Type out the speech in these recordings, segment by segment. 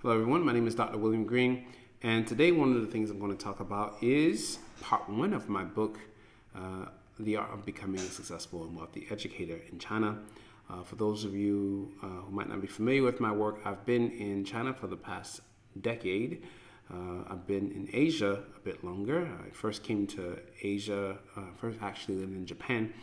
Hello, everyone. My name is Dr. William Green, and today one of the things I'm going to talk about is part one of my book, The Art of Becoming a Successful and Wealthy Educator in China. For those of you who might not be familiar with my work, I've been in China for the past decade. I've been in Asia a bit longer. I first came to Asia, first actually lived in Japan,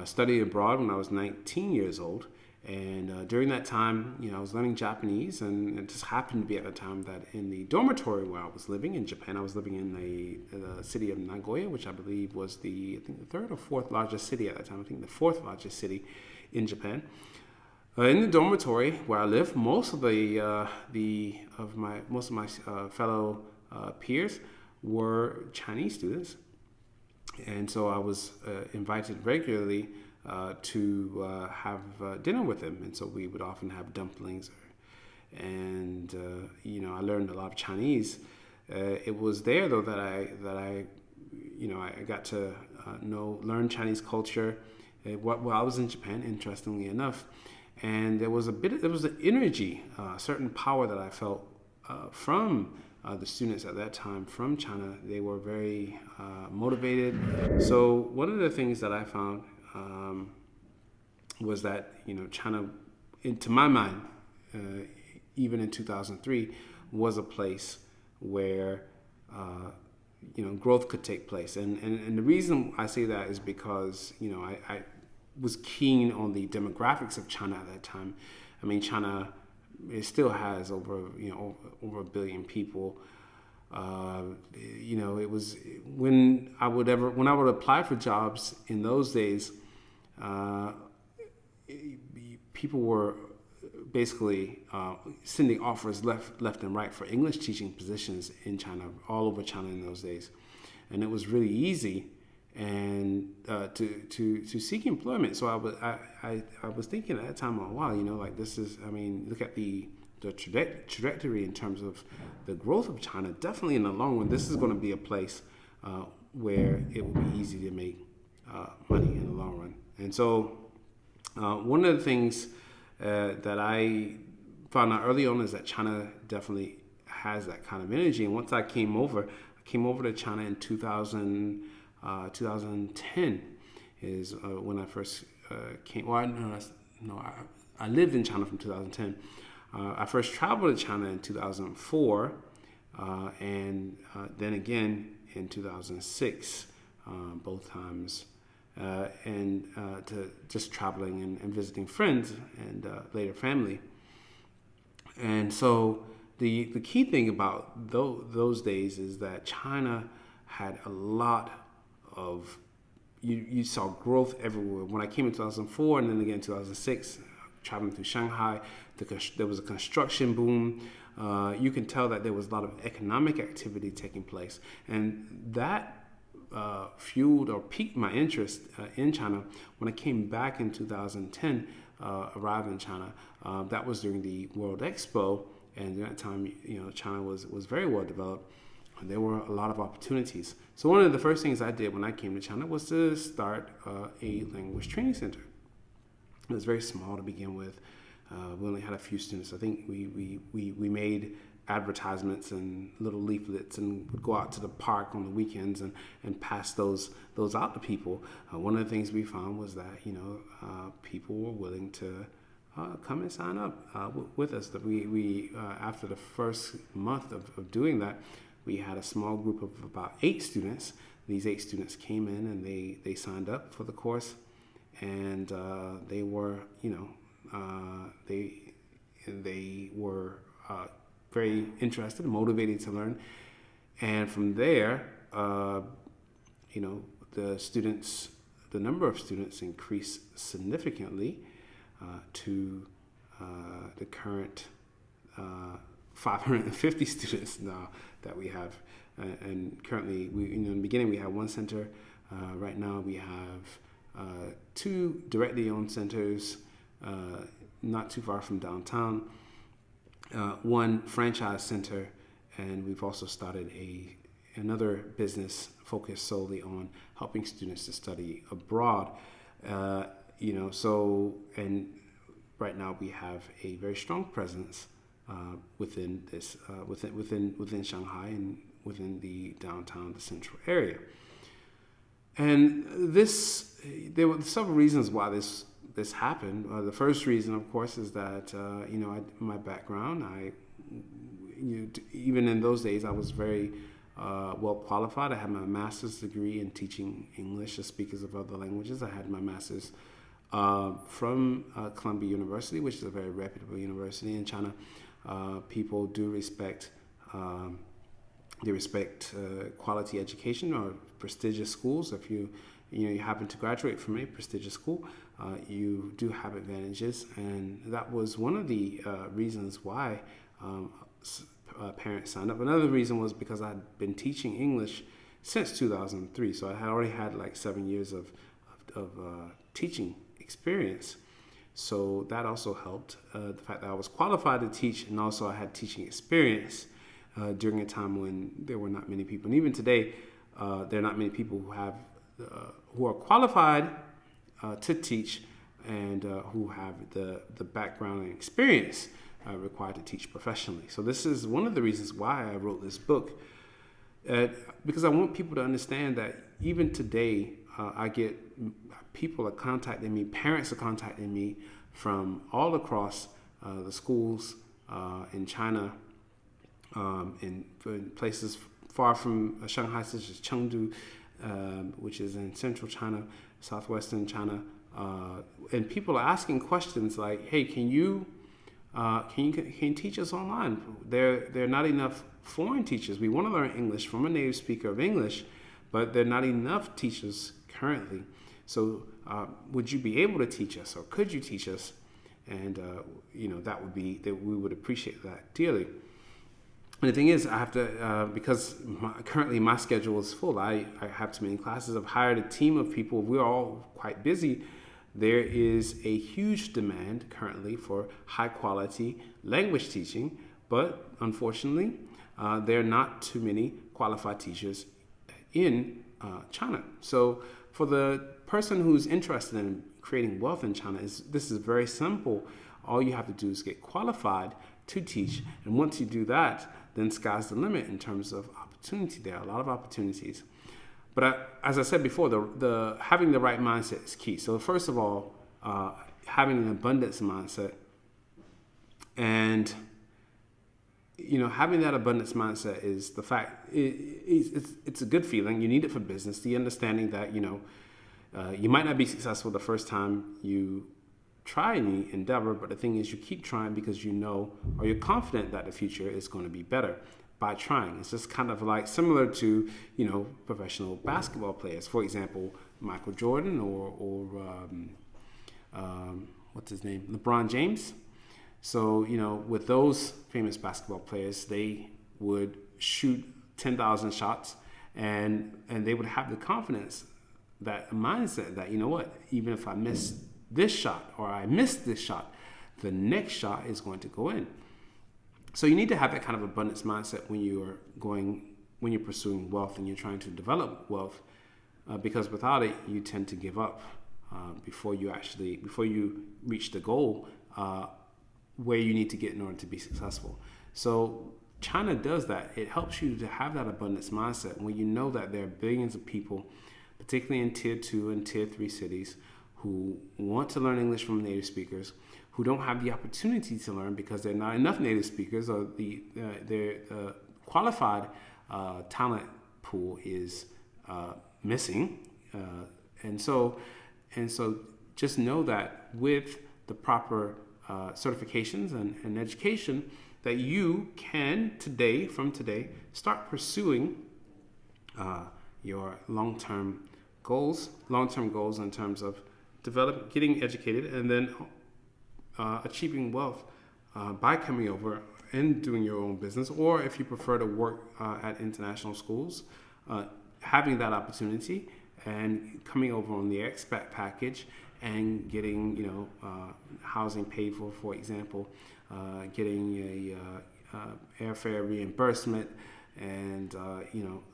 studied abroad when I was 19 years old. And during that time, I was learning Japanese, and it just happened to be at the time that in the dormitory where I was living in Japan, I was living in the city of Nagoya, which I believe was the third or fourth largest city at that time. I think the fourth largest city in Japan. In the dormitory where I live, most of my fellow peers were Chinese students, and so I was invited regularly to have dinner with them, and so we would often have dumplings, and I learned a lot of Chinese. It was there though that I got to learn Chinese culture. While I was in Japan, interestingly enough, and there was an energy, a certain power that I felt from the students at that time from China. They were very motivated. So one of the things that I found was that China, to my mind, even in 2003, was a place where growth could take place. And the reason I say that is because I was keen on the demographics of China at that time. I mean, China, it still has over a billion people. It was when I would apply for jobs in those days. People were basically sending offers left and right for English teaching positions in China, all over China in those days, and it was really easy and to seek employment. So I was thinking at that time, oh wow, this is, look at the trajectory in terms of the growth of China. Definitely in the long run, this is going to be a place where it will be easy to make money in the long run. And so one of the things that I found out early on is that China definitely has that kind of energy. And once I came over to China in 2010 is when I first came. Well, I lived in China from 2010. I first traveled to China in 2004, and then again in 2006, both times. To just traveling and visiting friends and later family. And so the key thing about those days is that China had a lot of, you saw growth everywhere. When I came in 2004 and then again in 2006, traveling through Shanghai, there was a construction boom. You can tell that there was a lot of economic activity taking place, and that fueled or piqued my interest in China. When I came back in 2010, arrived in China, that was during the World Expo, and during that time, China was very well developed. There were a lot of opportunities. So one of the first things I did when I came to China was to start a language training center. It was very small to begin with. We only had a few students. I think we made advertisements and little leaflets and would go out to the park on the weekends and pass those out to people. One of the things we found was that people were willing to come and sign up with us. That we after the first month of doing that, we had a small group of about 8 students. These 8 students came in and they signed up for the course, and they were they were very interested, motivated to learn, and from there, the number of students increased significantly to the current 550 students now that we have. And currently, in the beginning, we had one center. Right now, we have 2 directly owned centers, not too far from downtown. One franchise center, and we've also started another business focused solely on helping students to study abroad. So, and right now we have a very strong presence within Shanghai and within the downtown, the central area. And there were several reasons why this happened. The first reason, of course, is that my background. Even in those days, I was very well qualified. I had my master's degree in teaching English to speakers of other languages. I had my master's from Columbia University, which is a very reputable university in China. People do respect. They respect quality education or prestigious schools. If you happen to graduate from a prestigious school, you do have advantages, and that was one of the reasons why parents signed up. Another reason was because I'd been teaching English since 2003, so I had already had like 7 years of teaching experience. So that also helped. The fact that I was qualified to teach, and also I had teaching experience during a time when there were not many people. And even today, there are not many people who are qualified to teach and who have the background and experience required to teach professionally. So this is one of the reasons why I wrote this book, because I want people to understand that even today, I get people are contacting me, parents are contacting me from all across the schools in China, in places far from Shanghai, such as Chengdu, which is in central China, southwestern China, and people are asking questions like, "Hey, can you teach us online? There are not enough foreign teachers. We want to learn English from a native speaker of English, but there are not enough teachers currently. So would you be able to teach us, or could you teach us?" And we would appreciate that dearly. And the thing is, I have to, because currently my schedule is full. I have too many classes. I've hired a team of people. We're all quite busy. There is a huge demand currently for high quality language teaching, but unfortunately, there are not too many qualified teachers in China. So for the person who's interested in creating wealth in China, this is very simple. All you have to do is get qualified to teach. And once you do that, then sky's the limit in terms of opportunity. There are a lot of opportunities. But as I said before, the having the right mindset is key. So first of all, having an abundance mindset, and having that abundance mindset is the fact. It's a good feeling. You need it for business. The understanding that you might not be successful the first time you try any endeavor, but the thing is, you keep trying because or you're confident that the future is going to be better by trying. It's just kind of like similar to professional basketball players. For example, Michael Jordan or what's his name, LeBron James. So with those famous basketball players, they would shoot 10,000 shots, and they would have the confidence, that mindset that even if I miss this shot or I missed this shot, the next shot is going to go in. So you need to have that kind of abundance mindset when you're pursuing wealth and you're trying to develop wealth, because without it, you tend to give up before you reach the goal where you need to get in order to be successful. So China does that. It helps you to have that abundance mindset when you know that there are billions of people, particularly in tier 2 and tier 3 cities, who want to learn English from native speakers, who don't have the opportunity to learn because there are not enough native speakers, or their qualified talent pool is missing. And so just know that with the proper certifications and education, that you can from today, start pursuing your long-term goals in terms of getting educated, and then achieving wealth by coming over and doing your own business, or if you prefer to work at international schools, having that opportunity and coming over on the expat package and getting housing paid for example, getting a airfare reimbursement, and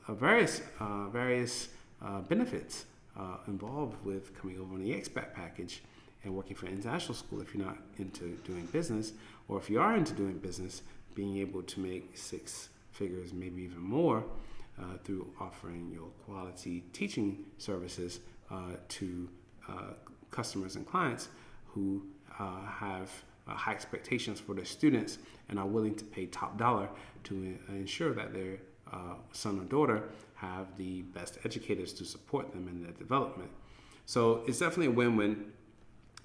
various benefits involved with coming over on the expat package. and working for international school if you're not into doing business, or if you are into doing business, being able to make six figures, maybe even more, through offering your quality teaching services to customers and clients who have high expectations for their students and are willing to pay top dollar to ensure that their son or daughter have the best educators to support them in their development. So it's definitely a win-win,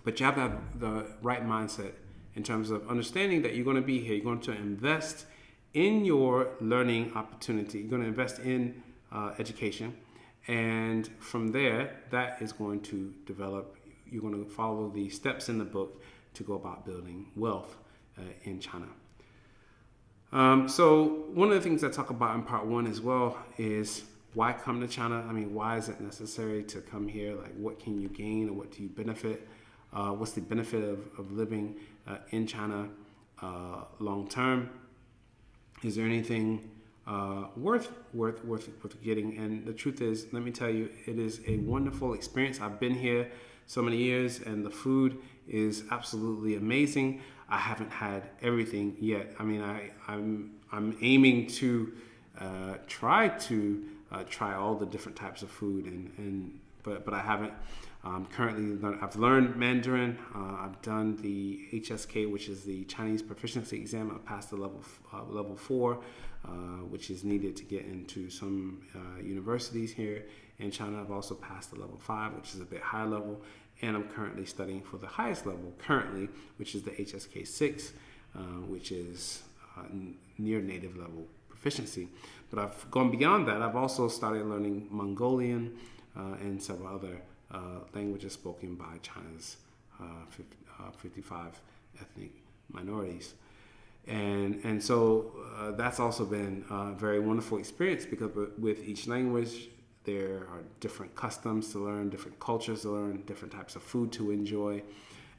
but you have to have the right mindset in terms of understanding that you're going to be here. You're going to invest in your learning opportunity. You're going to invest in education. And from there, that is going to develop. You're going to follow the steps in the book to go about building wealth in China. So one of the things I talk about in part one as well is why come to China? I mean, why is it necessary to come here? Like, what can you gain or what do you benefit? What's the benefit of living in China long term? Is there anything worth getting? And the truth is, let me tell you, it is a wonderful experience. I've been here so many years, and the food is absolutely amazing. I haven't had everything yet. I mean, I'm aiming to try all the different types of food, but I haven't. Currently, I've learned Mandarin. I've done the HSK, which is the Chinese proficiency exam. I passed the level 4, which is needed to get into some universities here in China. I've also passed the level 5, which is a bit higher level, and I'm currently studying for the highest level currently, which is the HSK 6, which is near native level proficiency. But I've gone beyond that. I've also started learning Mongolian and several other languages spoken by China's 55 ethnic minorities. And so that's also been a very wonderful experience, because with each language, there are different customs to learn, different cultures to learn, different types of food to enjoy.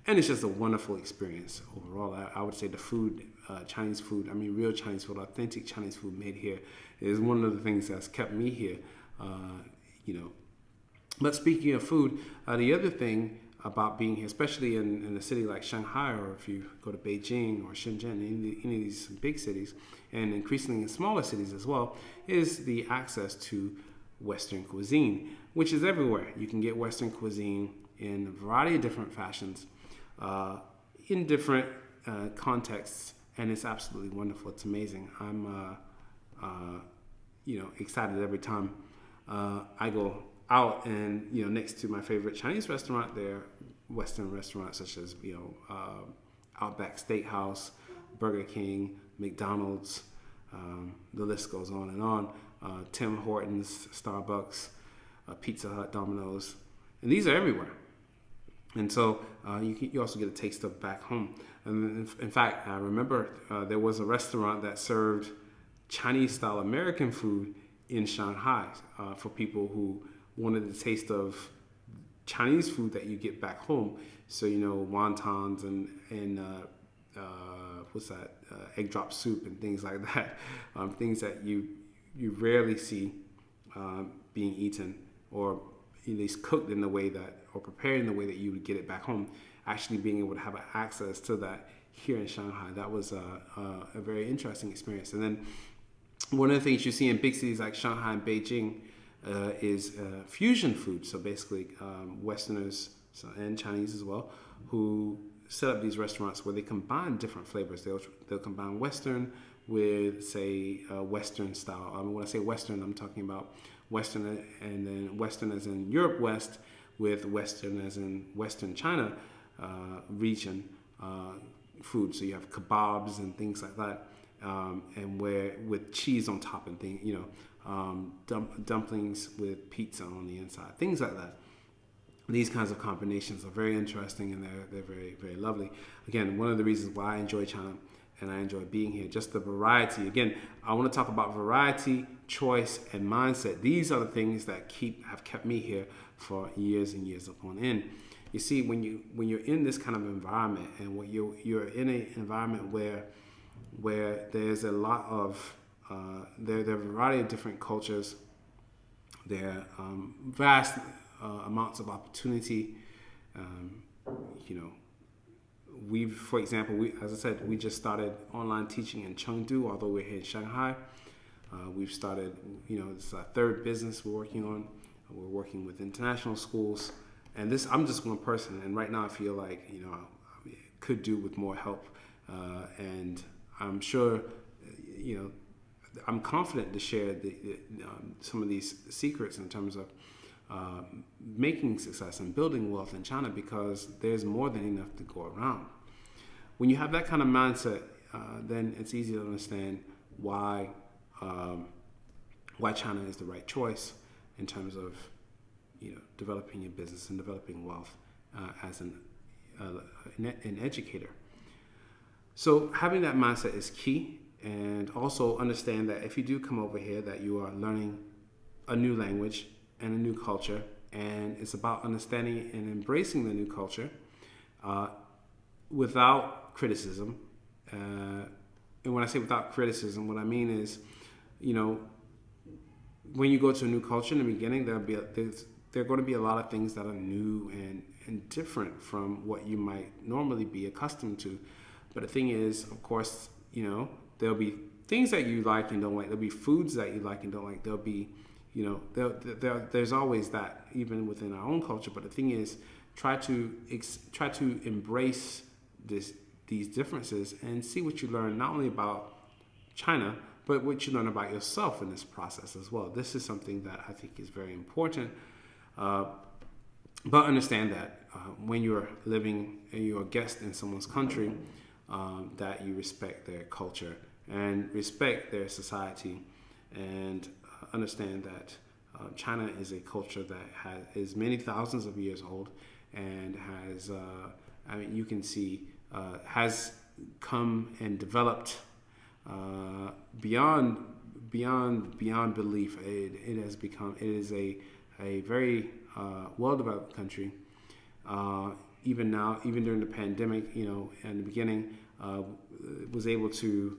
And it's just a wonderful experience overall. I would say the food, Chinese food, I mean real Chinese food, authentic Chinese food made here is one of the things that's kept me here, But speaking of food, the other thing about being here, especially in a city like Shanghai, or if you go to Beijing or Shenzhen, any of these big cities, and increasingly in smaller cities as well, is the access to Western cuisine, which is everywhere. You can get Western cuisine in a variety of different fashions, in different contexts, and it's absolutely wonderful. It's amazing. I'm, excited every time I go out, and next to my favorite Chinese restaurant, there are Western restaurants such as Outback Steakhouse, Burger King, McDonald's. The list goes on and on. Tim Hortons, Starbucks, Pizza Hut, Domino's, and these are everywhere. And so you also get a taste of back home. And in fact, I remember there was a restaurant that served Chinese-style American food in Shanghai for people who wanted the taste of Chinese food that you get back home. So, wontons and egg drop soup and things like that. Things that you rarely see being eaten, or at least cooked in the way that, or prepared in the way that you would get it back home. Actually being able to have access to that here in Shanghai, that was a very interesting experience. And then one of the things you see in big cities like Shanghai and Beijing is fusion food. So basically Westerners and Chinese as well, who set up these restaurants where they combine different flavors. They'll combine Western with, say, Western style. When I say Western, I'm talking about Western, and then Western as in Europe West, with Western as in Western China region food. So you have kebabs and things like that, and with cheese on top and things, dumplings with pizza on the inside, things like that. These kinds of combinations are very interesting, and they're very, very lovely. Again, one of the reasons why I enjoy China and I enjoy being here, just the variety. Again, I want to talk about variety, choice, and mindset. These are the things that have kept me here for years and years upon end. You see, when you're in this kind of environment, and when you're in an environment where there's a lot of there are a variety of different cultures, there are vast amounts of opportunity, you know, for example, as I said, we just started online teaching in Chengdu, although we're here in Shanghai. We've started, it's our third business we're working on. We're working with international schools, and I'm just one person. And right now, I feel like I could do with more help, and I'm sure, I'm confident to share some of these secrets in terms of making success and building wealth in China, because there's more than enough to go around. When you have that kind of mindset, then it's easy to understand why China is the right choice in terms of developing your business and developing wealth as an educator. So having that mindset is key, and also understand that if you do come over here, that you are learning a new language and a new culture, and it's about understanding and embracing the new culture without criticism. And when I say without criticism, what I mean is, when you go to a new culture in the beginning, there are going to be a lot of things that are new and different from what you might normally be accustomed to. But the thing is, of course, there'll be things that you like and don't like. There'll be foods that you like and don't like. There'll be, there's always that, even within our own culture. But the thing is, try to embrace these differences and see what you learn, not only about China, but what you learn about yourself in this process as well. This is something that I think is very important. But understand that when you're living and you're a guest in someone's country, that you respect their culture and respect their society, and understand that China is a culture that is many thousands of years old, and has, you can see, has come and developed beyond belief. It is a very well-developed country. Even now, even during the pandemic, in the beginning, was able to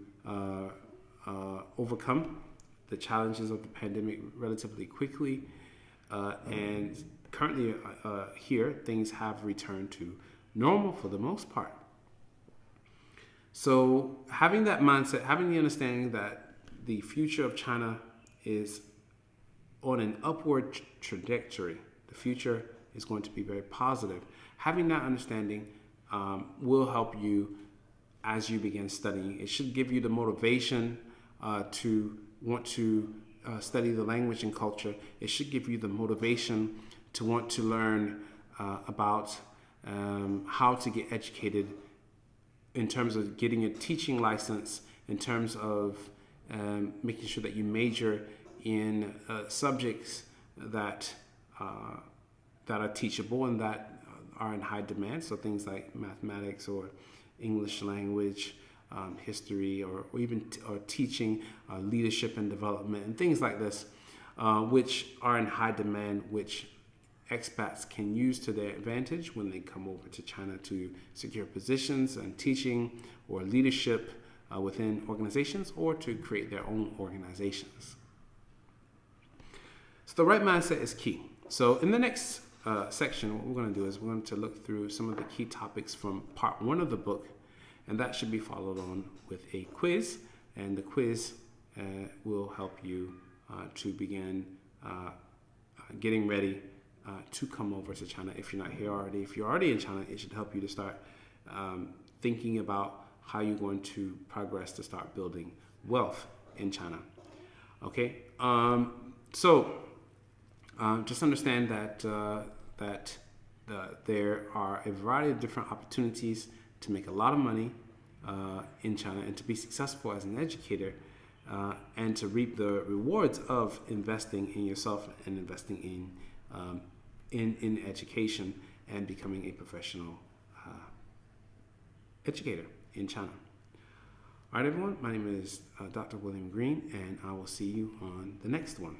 overcome the challenges of the pandemic relatively quickly. And currently here, things have returned to normal for the most part. So having that mindset, having the understanding that the future of China is on an upward trajectory, the future is going to be very positive. Having that understanding will help you as you begin studying. It should give you the motivation to want to study the language and culture. It should give you the motivation to want to learn about how to get educated, in terms of getting a teaching license, in terms of making sure that you major in subjects that are teachable and that are in high demand. So things like mathematics or English language, history, or even teaching, leadership and development, and things like this, which are in high demand, which expats can use to their advantage when they come over to China to secure positions and teaching or leadership within organizations, or to create their own organizations. So the right mindset is key. So in the next section, what we're going to do is we're going to look through some of the key topics from part 1 of the book, and that should be followed on with a quiz, and the quiz will help you to begin getting ready to come over to China if you're not here already. If you're already in China, it should help you to start thinking about how you're going to progress to start building wealth in China. Okay, so just understand that there are a variety of different opportunities to make a lot of money in China, and to be successful as an educator, and to reap the rewards of investing in yourself and investing in education and becoming a professional educator in China. All right, everyone, my name is Dr. William Green, and I will see you on the next one.